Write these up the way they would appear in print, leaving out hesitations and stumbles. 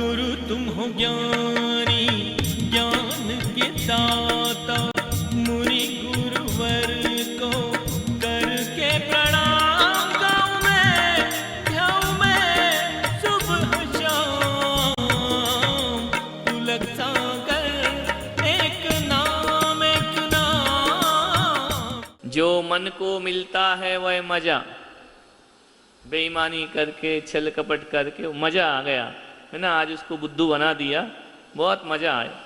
गुरु तुम हो ज्ञानी ज्ञान के दाता, मुनि गुरुवर को करके प्रणाम गाऊं मैं सुबह शाम। पुलक सागर एक नाम एक नाम। जो मन को मिलता है वह मजा, बेईमानी करके छल कपट करके मजा आ गया है ना, आज उसको बुद्धू बना दिया, बहुत मजा आया।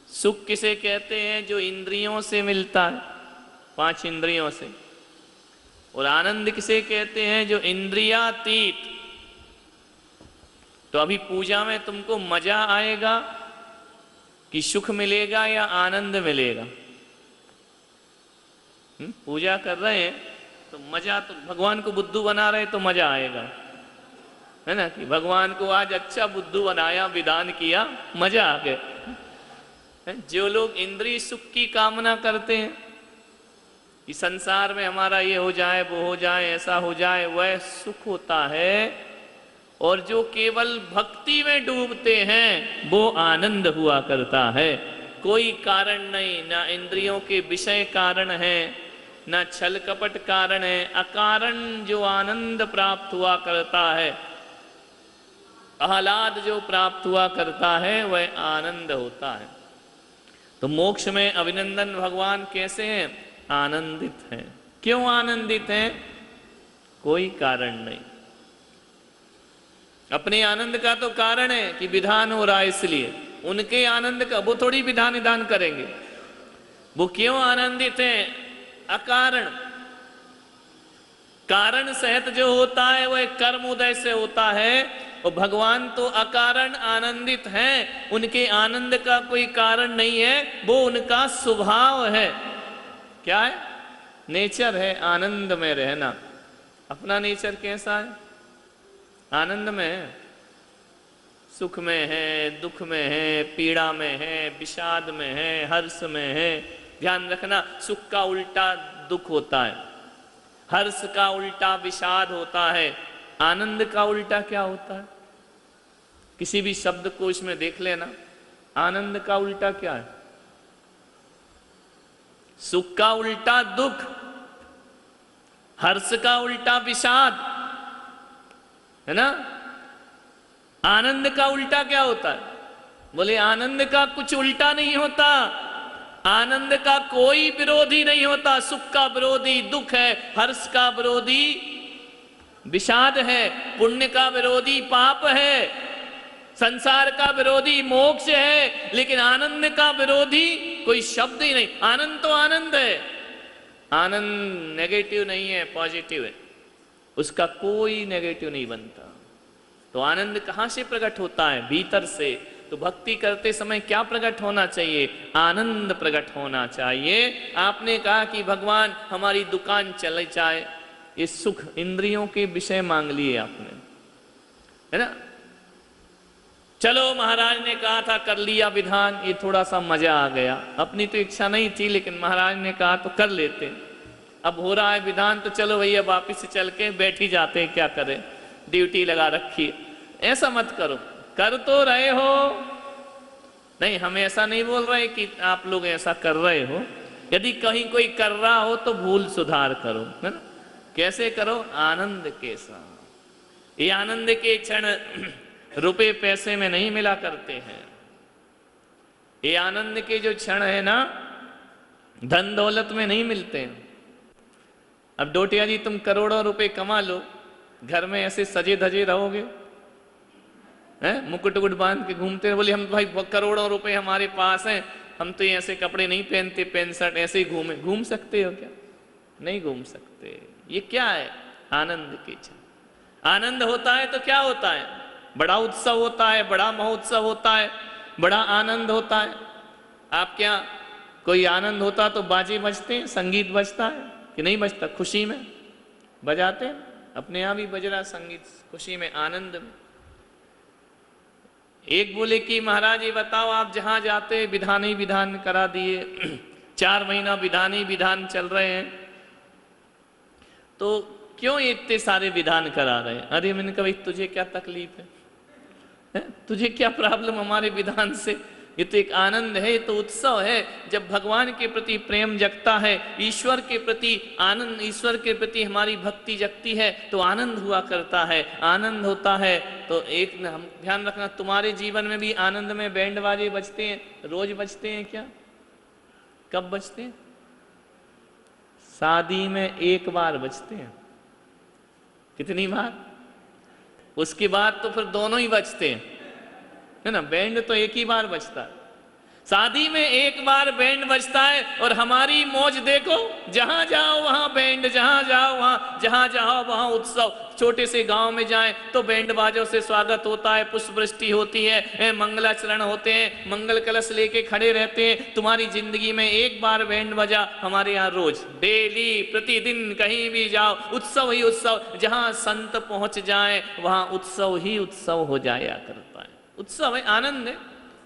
सुख किसे कहते हैं? जो इंद्रियों से मिलता है, 5 इंद्रियों से। और आनंद किसे कहते हैं? जो इंद्रियातीत। तो अभी पूजा में तुमको मजा आएगा कि सुख मिलेगा या आनंद मिलेगा? पूजा कर रहे हैं तो मजा, तो भगवान को बुद्धू बना रहे तो मजा आएगा, है ना, कि भगवान को आज अच्छा बुद्धू बनाया, विधान किया, मजा आ गया। जो लोग इंद्रिय सुख की कामना करते हैं कि संसार में हमारा ये हो जाए, वो हो जाए, ऐसा हो जाए, वह सुख होता है। और जो केवल भक्ति में डूबते हैं वो आनंद हुआ करता है। कोई कारण नहीं, ना इंद्रियों के विषय कारण है, ना छल कपट कारण है। अकारण जो आनंद प्राप्त हुआ करता है, आह्लाद जो प्राप्त हुआ करता है, वह आनंद होता है। तो मोक्ष में अभिनंदन भगवान कैसे हैं? आनंदित हैं। क्यों आनंदित हैं? कोई कारण नहीं। अपने आनंद का तो कारण है कि विधान हो रहा है, इसलिए उनके आनंद का वो थोड़ी विधान निधान करेंगे। वो क्यों आनंदित हैं? अकारण। कारण सहित जो होता है वह कर्म उदय से होता है, और भगवान तो अकारण आनंदित हैं। उनके आनंद का कोई कारण नहीं है, वो उनका स्वभाव है। क्या है? नेचर है आनंद में रहना। अपना नेचर कैसा है? आनंद में है, सुख में है, दुख में है, पीड़ा में है, विषाद में है, हर्ष में है। ध्यान रखना, सुख का उल्टा दुख होता है, हर्ष का उल्टा विषाद होता है, आनंद का उल्टा क्या होता है? किसी भी शब्द को इसमें देख लेना, आनंद का उल्टा क्या है? सुख का उल्टा दुख, हर्ष का उल्टा विषाद, है ना। आनंद का उल्टा क्या होता है? बोले आनंद का कुछ उल्टा नहीं होता, आनंद का कोई विरोधी नहीं होता। सुख का विरोधी दुख है, हर्ष का विरोधी विषाद है, पुण्य का विरोधी पाप है, संसार का विरोधी मोक्ष है, लेकिन आनंद का विरोधी कोई शब्द ही नहीं। आनंद तो आनंद है, आनंद नेगेटिव नहीं है, पॉजिटिव है, उसका कोई नेगेटिव नहीं बनता। तो आनंद कहां से प्रकट होता है? भीतर से। तो भक्ति करते समय क्या प्रकट होना चाहिए? आनंद प्रकट होना चाहिए। आपने कहा कि भगवान हमारी दुकान चले जाए, ये सुख इंद्रियों के विषय मांग लिए आपने, है ना। चलो महाराज ने कहा था, कर लिया विधान, ये थोड़ा सा मजा आ गया। अपनी तो इच्छा नहीं थी, लेकिन महाराज ने कहा तो कर लेते। अब हो रहा है विधान, तो चलो भैया वापिस से चल के बैठ ही जाते हैं, क्या करें, ड्यूटी लगा रखी है। ऐसा मत करो, कर तो रहे हो। नहीं, हम ऐसा नहीं बोल रहे कि आप लोग ऐसा कर रहे हो। यदि कहीं कोई कर रहा हो तो भूल सुधार करो, है ना। कैसे करो? आनंद के साथ। ये आनंद के क्षण रुपए पैसे में नहीं मिला करते हैं। ये आनंद के जो क्षण है ना, धन दौलत में नहीं मिलते हैं। अब डोटिया जी, तुम करोड़ों रुपए कमा लो, घर में ऐसे सजे धजे रहोगे, हैं, मुकुट उकुट बांध के घूमते, बोले हम भाई करोड़ों रुपए हमारे पास हैं, हम तो ऐसे कपड़े नहीं पहनते, पैंट शर्ट ऐसे ही घूम सकते हो क्या? नहीं घूम सकते। ये क्या है? आनंद की क्षण। आनंद होता है तो क्या होता है? बड़ा उत्सव होता है, बड़ा महोत्सव होता है, बड़ा आनंद होता है। आप क्या कोई आनंद होता तो बाजे बजते हैं, संगीत बजता है कि नहीं बजता? खुशी में बजाते हैं, अपने आप ही बज रहा संगीत, खुशी में, आनंद में। एक बोले कि महाराज ये बताओ, आप जहां जाते विधान ही विधान करा दिए, 4 महीना विधान ही विधान चल रहे हैं, तो क्यों इतने सारे विधान करा रहे हैं? अरे मैंने कहा भाई तुझे क्या तकलीफ है? तुझे क्या प्रॉब्लम हमारे विधान से? ये तो एक आनंद है, ये तो उत्सव है। जब भगवान के प्रति प्रेम जगता है, ईश्वर के प्रति आनंद, ईश्वर के प्रति हमारी भक्ति जगती है तो आनंद हुआ करता है, आनंद होता है। तो एक हम ध्यान रखना, तुम्हारे जीवन में भी आनंद में बैंड बाजे बजते हैं, रोज बजते हैं क्या? कब बजते हैं? शादी में एक बार बजते हैं। कितनी बार? उसके बाद तो फिर दोनों ही बजते हैं, है ना। बैंड तो एक ही बार बजता है, शादी में एक बार बैंड बजता है। और हमारी मौज देखो, जहां जाओ वहां बैंड, जहां जाओ वहां उत्सव। छोटे से गांव में जाएं तो बैंड बाजों से स्वागत होता है, पुष्प वृष्टि होती है, मंगलाचरण होते हैं, मंगल कलश लेके खड़े रहते हैं। तुम्हारी जिंदगी में एक बार बैंड बजा, हमारे यहाँ रोज, डेली, प्रतिदिन, कहीं भी जाओ उत्सव ही उत्सव। जहां संत पहुंच जाए वहां उत्सव ही उत्सव हो जाया करता है। उत्सव है, आनंद है।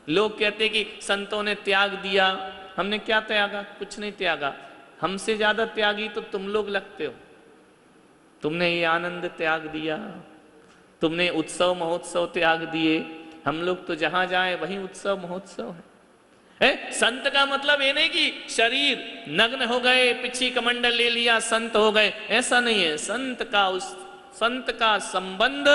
लोग कहते कि संतों ने त्याग दिया, हमने क्या त्यागा? कुछ नहीं त्यागा। हमसे ज्यादा त्यागी तो तुम लोग लगते हो। तुमने ये आनंद त्याग दिया, तुमने उत्सव महोत्सव त्याग दिए। हम लोग तो जहां जाए वहीं उत्सव महोत्सव है। संत का मतलब ये नहीं कि शरीर नग्न हो गए, पिछी कमंडल ले लिया, संत हो गए, ऐसा नहीं है। संत का संबंध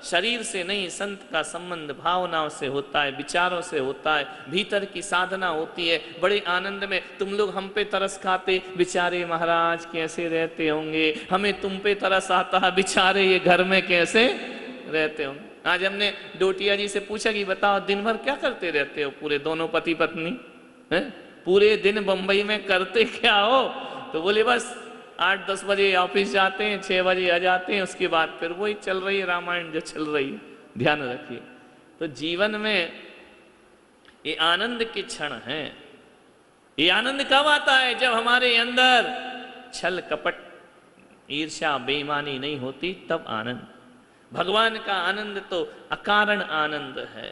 शरीर से नहीं, संत का संबंध भावनाओं से होता है, विचारों से होता है, भीतर की साधना होती है। बड़े आनंद में तुम लोग हम पे तरस खाते, बेचारे महाराज कैसे रहते होंगे। हमें तुम पे तरस आता है, बेचारे ये घर में कैसे रहते होंगे। आज हमने डोटिया जी से पूछा कि बताओ दिन भर क्या करते रहते हो पूरे, दोनों पति पत्नी हैं? पूरे दिन बंबई में करते क्या हो? तो बोले बस 8-10 बजे ऑफिस जाते हैं, 6 बजे आ जाते हैं, उसके बाद फिर वही चल रही है रामायण जो चल रही है। ध्यान रखिए, तो जीवन में ये आनंद के क्षण हैं। ये आनंद कब आता है? जब हमारे अंदर छल कपट ईर्ष्या बेईमानी नहीं होती, तब आनंद। भगवान का आनंद तो अकारण आनंद है।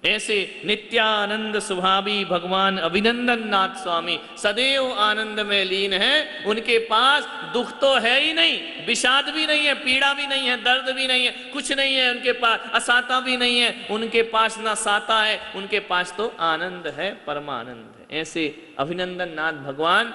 ऐसे नित्यानंद स्वभावी भगवान अभिनंदन नाथ स्वामी सदैव आनंद में लीन है। उनके पास दुख तो है ही नहीं, विषाद भी नहीं है, पीड़ा भी नहीं है, दर्द भी नहीं है, कुछ नहीं है उनके पास, असाता भी नहीं है उनके पास, ना साता है उनके पास, तो आनंद है, परमानंद है। ऐसे अभिनंदन नाथ भगवान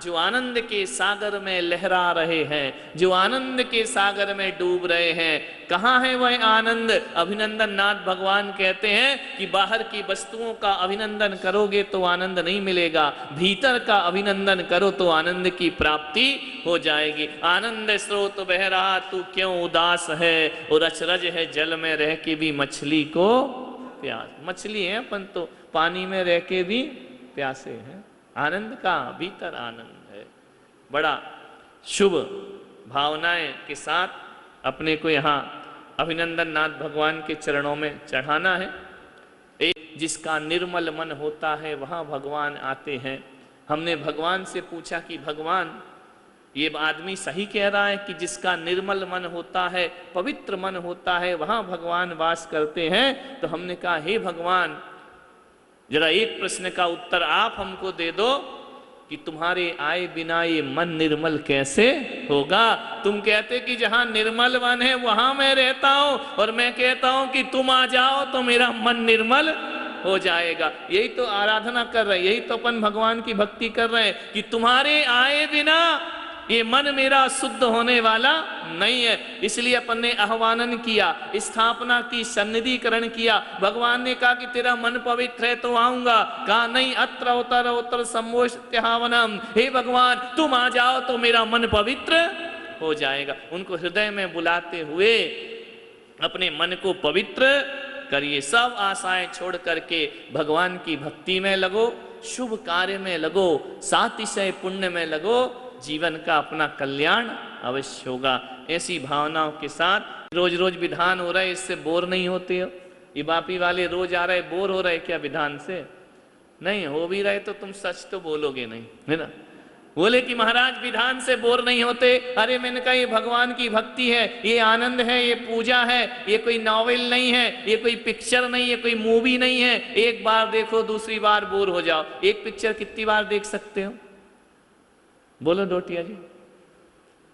जो आनंद के सागर में लहरा रहे हैं, जो आनंद के सागर में डूब रहे हैं। कहाँ है वह आनंद? अभिनंदन नाथ भगवान कहते हैं कि बाहर की वस्तुओं का अभिनंदन करोगे तो आनंद नहीं मिलेगा, भीतर का अभिनंदन करो तो आनंद की प्राप्ति हो जाएगी। आनंद स्रोत बह रहा तू क्यों उदास है, और अचरज है जल में रह के भी मछली को प्यास। मछली है अपन तो पानी में रह के भी प्यासे हैं। आनंद का भीतर आनंद है। बड़ा शुभ भावनाएं के साथ अपने को यहाँ अभिनंदन नाथ भगवान के चरणों में चढ़ाना है। एक जिसका निर्मल मन होता है वहाँ भगवान आते हैं। हमने भगवान से पूछा कि भगवान ये आदमी सही कह रहा है कि जिसका निर्मल मन होता है, पवित्र मन होता है, वहाँ भगवान वास करते हैं। तो हमने कहा हे भगवान, जरा एक प्रश्न का उत्तर आप हमको दे दो कि तुम्हारे आए बिना ये मन निर्मल कैसे होगा। तुम कहते कि जहां निर्मल मन है वहां मैं रहता हूं, और मैं कहता हूं कि तुम आ जाओ तो मेरा मन निर्मल हो जाएगा। यही तो आराधना कर रहे हैं, यही तो अपन भगवान की भक्ति कर रहे हैं कि तुम्हारे आए बिना ये मन मेरा शुद्ध होने वाला नहीं है। इसलिए अपन ने आह्वान किया, स्थापना की, सन्निधिकरण किया। भगवान ने कहा कि तेरा मन पवित्र है तो आऊंगा। कहा नहीं, अत्र उत्तर उत्तर सम्मोष्त्यावनम, हे भगवान तुम आ जाओ तो मेरा मन पवित्र हो जाएगा। उनको हृदय में बुलाते हुए अपने मन को पवित्र करिए। सब आशाएं छोड़ करके भगवान की भक्ति में लगो, शुभ कार्य में लगो, सातिशय पुण्य में लगो, जीवन का अपना कल्याण अवश्य होगा। ऐसी भावनाओं के साथ रोज रोज विधान हो रहे, इससे बोर नहीं होते हो? ये बापी वाले रोज आ रहे, बोर हो रहे क्या विधान से? नहीं हो भी रहे तो तुम सच तो बोलोगे नहीं, है ना। बोले कि महाराज विधान से बोर नहीं होते। अरे मैंने कहा ये भगवान की भक्ति है, ये आनंद है, ये पूजा है, ये कोई नॉवेल नहीं है, ये कोई पिक्चर नहीं है, कोई मूवी नहीं है। एक बार देखो दूसरी बार बोर हो जाओ। एक पिक्चर कितनी बार देख सकते हो? बोलो डोटिया जी,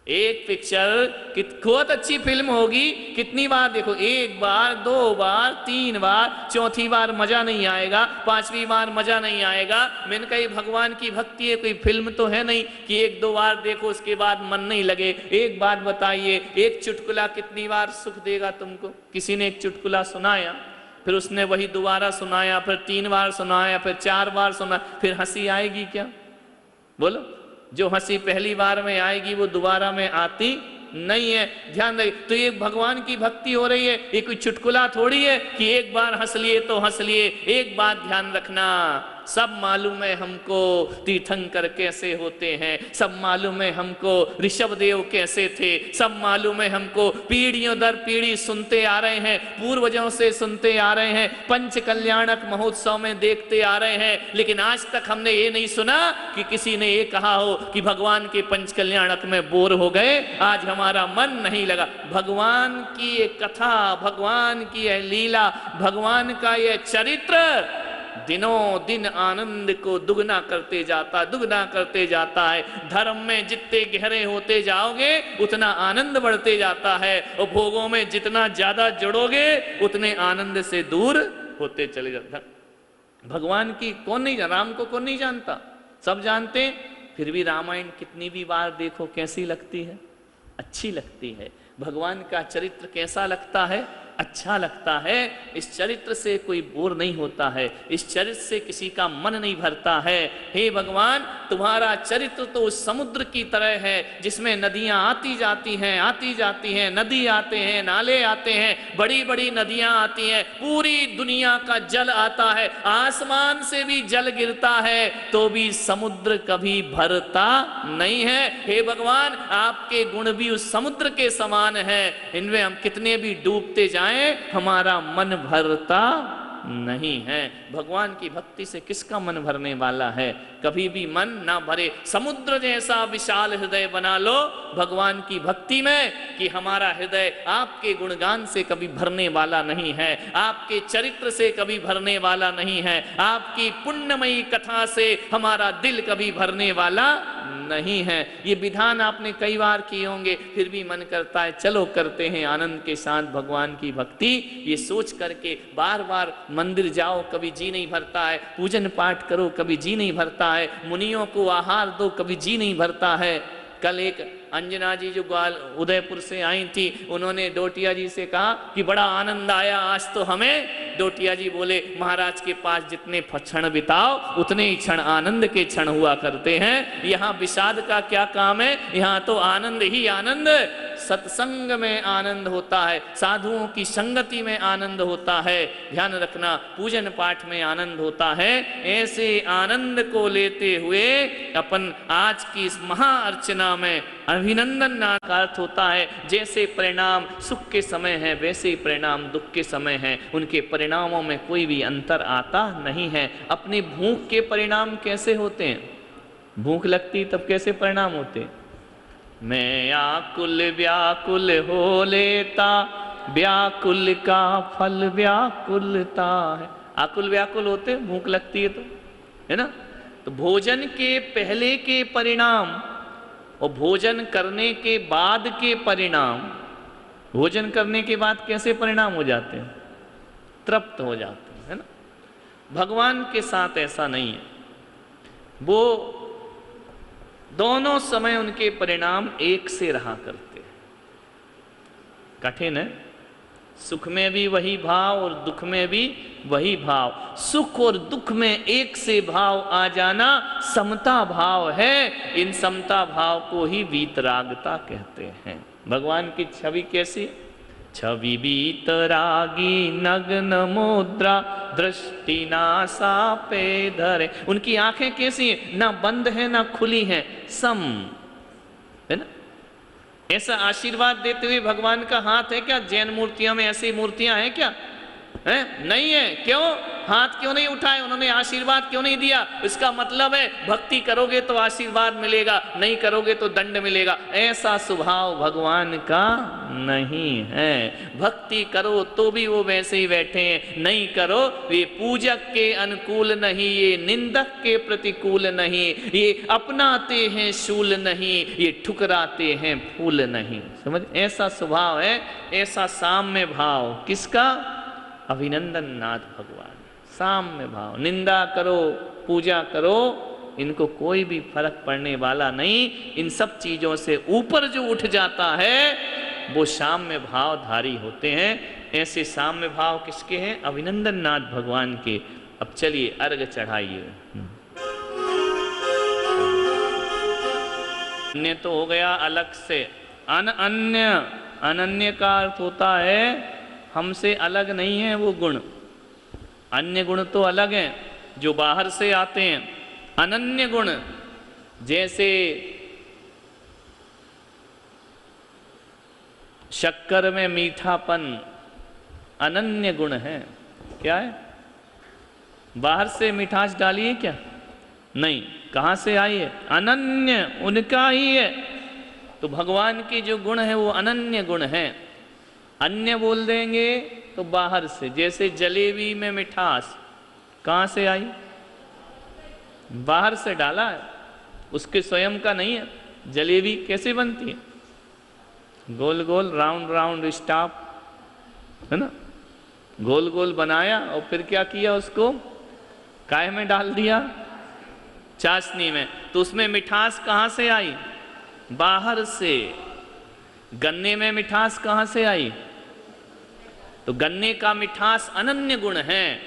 एक पिक्चर बहुत अच्छी फिल्म होगी, कितनी बार देखो, एक बार, दो बार, तीन बार, चौथी बार मजा नहीं आएगा, पांचवी बार मजा नहीं आएगा। मैंने कहा ये भगवान की भक्ति है, कोई फिल्म तो है नहीं कि एक दो बार देखो उसके बाद मन नहीं लगे। एक बात बताइए, एक चुटकुला कितनी बार सुख देगा तुमको? किसी ने एक चुटकुला सुनाया, फिर उसने वही दोबारा सुनाया, फिर 3 बार सुनाया, फिर 4 बार सुना, फिर हंसी आएगी क्या? बोलो, जो हंसी पहली बार में आएगी वो दोबारा में आती नहीं है। ध्यान रखिए, तो ये भगवान की भक्ति हो रही है, ये कोई चुटकुला थोड़ी है कि एक बार हंस लिए तो हंस लिए। एक बात ध्यान रखना, सब मालूम है हमको तीर्थंकर कैसे होते हैं, सब मालूम है हमको ऋषभदेव कैसे थे, सब मालूम है हमको, पीढ़ियों दर पीढ़ी सुनते आ रहे हैं, पूर्वजों से सुनते आ रहे हैं, पंच कल्याणक महोत्सव में देखते आ रहे हैं। लेकिन आज तक हमने ये नहीं सुना कि किसी ने ये कहा हो कि भगवान के पंच कल्याणक में बोर हो गए, आज हमारा मन नहीं लगा। भगवान की ये कथा, भगवान की यह लीला, भगवान का यह चरित्र दिनों दिन आनंद को दुगना करते जाता है। धर्म में जितने गहरे होते जाओगे उतना आनंद बढ़ते जाता है, और भोगों में जितना ज्यादा जुड़ोगे उतने आनंद से दूर होते चले जाता। भगवान की कौन नहीं, राम को कौन नहीं जानता? सब जानते हैं, फिर भी रामायण कितनी भी बार देखो कैसी लगती है? अच्छी लगती है। भगवान का चरित्र कैसा लगता है? अच्छा लगता है। इस चरित्र से कोई बोर नहीं होता है, इस चरित्र से किसी का मन नहीं भरता है। हे भगवान, तुम्हारा चरित्र तो उस समुद्र की तरह है जिसमें नदियां आती जाती हैं, नदी आते हैं, नाले आते हैं, बड़ी बड़ी नदियां आती हैं, पूरी दुनिया का जल आता है, आसमान से भी जल गिरता है, तो भी समुद्र कभी भरता नहीं है। हे भगवान, आपके गुण भी उस समुद्र के समान है, इनमें हम कितने भी डूबते जाएं हमारा मन भरता नहीं है। भगवान की भक्ति से किसका मन भरने वाला है? कभी भी मन ना भरे। समुद्र जैसा विशाल हृदय बना लो भगवान की भक्ति में, कि हमारा हृदय आपके गुणगान से कभी भरने वाला नहीं है, आपके चरित्र से कभी भरने वाला नहीं है, आपकी पुण्यमयी कथा से हमारा दिल कभी भरने वाला नहीं है। ये विधान आपने कई बार किए होंगे, फिर भी मन करता है चलो करते हैं आनंद के साथ भगवान की भक्ति। ये सोच करके बार बार मंदिर जाओ, कभी जी नहीं भरता है, पूजन पाठ करो, कभी जी नहीं भरता है, मुनियों को आहार दो, कभी जी नहीं भरता है। कल एक अंजना जी जो उदयपुर से आई थी, उन्होंने डोटिया जी से कहा कि बड़ा आनंद आया आज तो हमें। डोटिया जी बोले, महाराज के पास जितने क्षण बिताओ उतने ही क्षण आनंद के क्षण हुआ करते हैं, यहाँ विषाद का क्या काम है, यहाँ तो आनंद ही आनंद। सत्संग में आनंद होता है, साधुओं की संगति में आनंद होता है, ध्यान रखना, पूजन पाठ में आनंद होता है। ऐसे आनंद को लेते हुए अपन आज की इस महाअर्चना में अभिनंदन का अर्थ होता है, जैसे परिणाम सुख के समय है वैसे ही परिणाम दुख के समय है, उनके परिणामों में कोई भी अंतर आता नहीं है। अपनी भूख के परिणाम कैसे होते हैं? भूख लगती तब कैसे परिणाम होते हैं? मैं आकुल व्याकुल हो लेता, व्याकुल का फल व्याकुलता है। आकुल व्याकुल होते, भूख लगती है तो, है ना? तो भोजन के पहले के परिणाम और भोजन करने के बाद के परिणाम, भोजन करने के बाद कैसे परिणाम हो जाते हैं? तृप्त हो जाते हैं, है ना? भगवान के साथ ऐसा नहीं है, वो दोनों समय उनके परिणाम एक से रहा करते हैं। कठिन है, सुख में भी वही भाव और दुख में भी वही भाव। सुख और दुख में एक से भाव आ जाना समता भाव है। इन समता भाव को ही वीतरागता कहते हैं। भगवान की छवि कैसी? छवि वीतरागी नग्न मुद्रा, दृष्टि नासा पे धरे। उनकी आंखें कैसी हैं? ना बंद है ना खुली हैं, सम, है ना? ऐसा आशीर्वाद देते हुए भगवान का हाथ है क्या? जैन मूर्तियों में ऐसी मूर्तियां हैं क्या? है? नहीं है। क्यों? हाथ क्यों नहीं उठाए, उन्होंने आशीर्वाद क्यों नहीं दिया? इसका मतलब है भक्ति करोगे तो आशीर्वाद मिलेगा, नहीं करोगे तो दंड मिलेगा। ऐसा स्वभाव भगवान का नहीं है। भक्ति करो तो भी वो वैसे ही बैठे हैं, नहीं करो ये पूजक के अनुकूल नहीं, ये निंदक के प्रतिकूल नहीं, ये अपनाते हैं शूल नहीं, ये ठुकराते हैं फूल नहीं। समझ, ऐसा स्वभाव है, ऐसा साम्य भाव किसका? अभिनंदन नाथ भगवान। साम्य भाव, निंदा करो पूजा करो, इनको कोई भी फर्क पड़ने वाला नहीं। इन सब चीजों से ऊपर जो उठ जाता है वो साम्य भावधारी होते हैं। ऐसे साम्य भाव किसके हैं? अभिनंदन नाथ भगवान के। अब चलिए अर्घ चढ़ाइए। अन्य तो हो गया अलग से, अन्य, अनन्य का अर्थ होता है हमसे अलग नहीं है वो गुण। अन्य गुण तो अलग हैं जो बाहर से आते हैं, अनन्य गुण जैसे शक्कर में मीठापन अनन्य गुण है। क्या है? बाहर से मिठास डाली है क्या? नहीं। कहाँ से आई है? अनन्य, उनका ही है। तो भगवान के जो गुण है वो अनन्य गुण है। अन्य बोल देंगे तो बाहर से, जैसे जलेबी में मिठास कहाँ से आई? बाहर से डाला है, उसके स्वयं का नहीं है। जलेबी कैसे बनती है? गोल गोल राउंड राउंड स्टाफ, है ना, गोल गोल बनाया और फिर क्या किया, उसको काय में डाल दिया, चाशनी में, तो उसमें मिठास कहाँ से आई? बाहर से। गन्ने में मिठास कहाँ से आई? तो गन्ने का मिठास अनन्य गुण है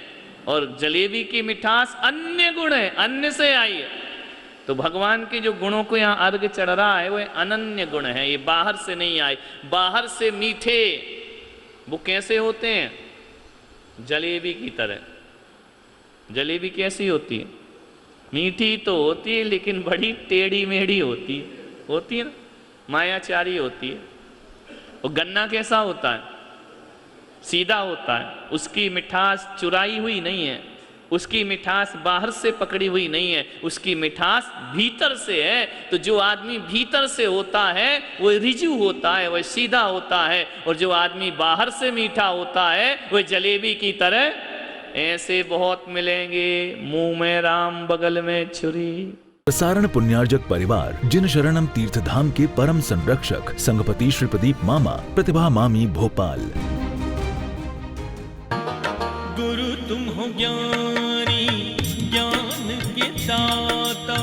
और जलेबी की मिठास अन्य गुण है, अन्य से आई है। तो भगवान के जो गुणों को यहाँ अर्घ चढ़ रहा है वो अनन्य गुण है, ये बाहर से नहीं आए। बाहर से मीठे वो कैसे होते हैं? जलेबी की तरह। जलेबी कैसी होती है? मीठी तो होती है लेकिन बड़ी टेढ़ी मेढ़ी होती है ना, मायाचारी होती है। और गन्ना कैसा होता है? सीधा होता है, उसकी मिठास चुराई हुई नहीं है, उसकी मिठास बाहर से पकड़ी हुई नहीं है, उसकी मिठास भीतर से है। तो जो आदमी भीतर से होता है वो रिजु होता है, वह सीधा होता है, और जो आदमी बाहर से मीठा होता है वह जलेबी की तरह। ऐसे बहुत मिलेंगे, मुंह में राम बगल में छुरी। प्रसारण पुण्यार्जक परिवार जिन शरणम तीर्थ धाम के परम संरक्षक संघपति श्री प्रदीप मामा, प्रतिभा मामी, भोपाल। गुरु तुम हो ज्ञानी, ज्ञान के दाता।